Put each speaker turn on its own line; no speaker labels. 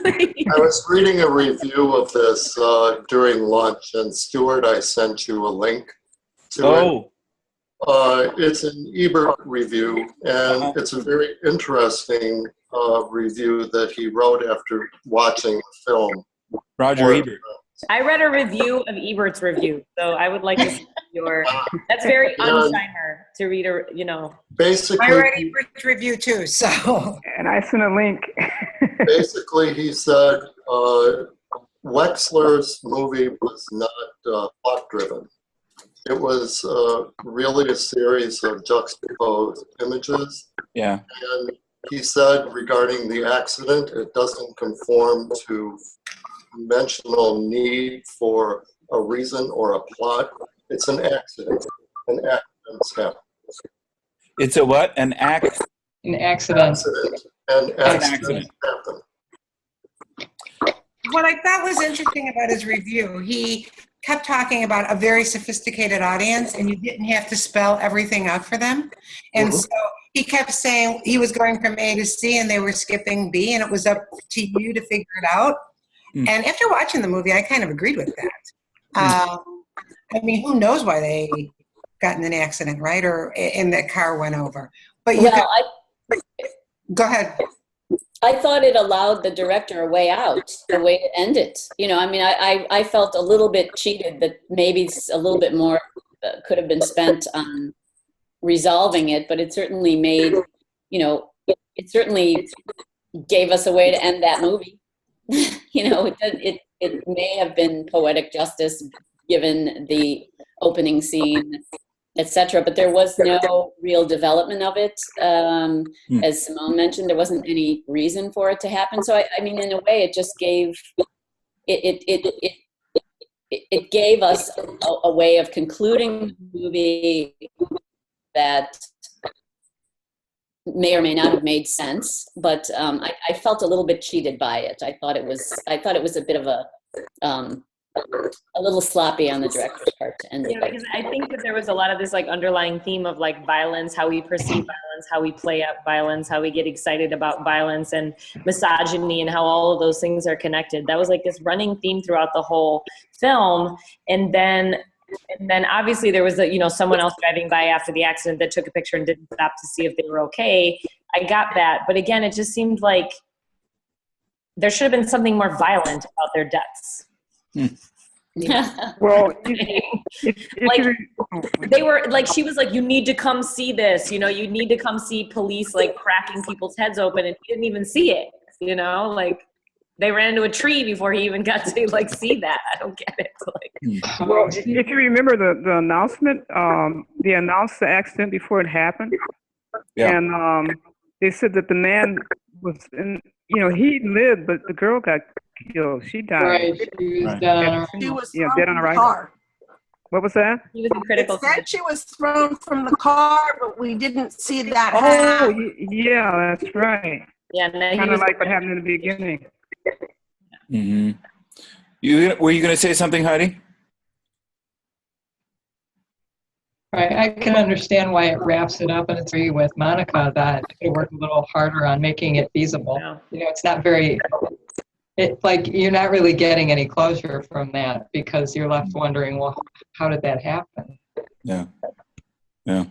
I was reading a review of this during lunch, and Stuart, I sent you a link to it. It's an Ebert review, and it's a very interesting review that he wrote after watching the film.
Roger Ebert.
I read a review of Ebert's review, so I would like to see your. That's very un-Shimer to read
Basically,
I read Ebert's review too, so.
And I sent a link.
Basically, he said Wexler's movie was not plot-driven. It was really a series of juxtaposed images.
Yeah.
And he said regarding the accident, it doesn't conform to conventional need for a reason or a plot. It's an accident. An accident happen.
It's a what? An accident.
An accident happen.
What I thought was interesting about his review, he kept talking about a very sophisticated audience, and you didn't have to spell everything out for them. And so he kept saying he was going from A to C and they were skipping B, and it was up to you to figure it out. And after watching the movie, I kind of agreed with that. I mean, who knows why they got in an accident, right? Or in that car went over. But go ahead.
I thought it allowed the director a way out, a way to end it. I mean, I felt a little bit cheated that maybe a little bit more could have been spent on resolving it, but it certainly made, it certainly gave us a way to end that movie. It may have been poetic justice given the opening scene, etc. But there was no real development of it. As Simone mentioned, there wasn't any reason for it to happen. So I mean, in a way, it just gave it gave us a way of concluding the movie that may or may not have made sense. But I felt a little bit cheated by it. I thought it was a bit of a little sloppy on the director's part to end it.
Yeah, because I think that there was a lot of this underlying theme of violence, how we perceive violence, how we play out violence, how we get excited about violence, and misogyny, and how all of those things are connected. That was this running theme throughout the whole film. And then obviously there was someone else driving by after the accident that took a picture and didn't stop to see if they were okay. I got that, but again, it just seemed like there should have been something more violent about their deaths.
Well,
they were she was you need to come see this, you need to come see police cracking people's heads open, and he didn't even see it, they ran into a tree before he even got to see that. I don't get it.
Well, if you remember the announcement, they announced the accident before it happened. Yeah. And they said that the man was in, he lived, but the girl got killed. She died.
Right. She was dead
dead on the car. What was that?
He was in critical.
It said she was thrown from the car, but we didn't see that happen.
Yeah, that's right.
Yeah,
kind of like what happened in the beginning.
Mm-hmm. Were you going to say something, Heidi?
Right. I can understand why it wraps it up, and it's agree with Monica that it worked a little harder on making it feasible. Yeah. It's not very. It's you're not really getting any closure from that because you're left wondering, well, how did that happen?
Yeah. Yeah.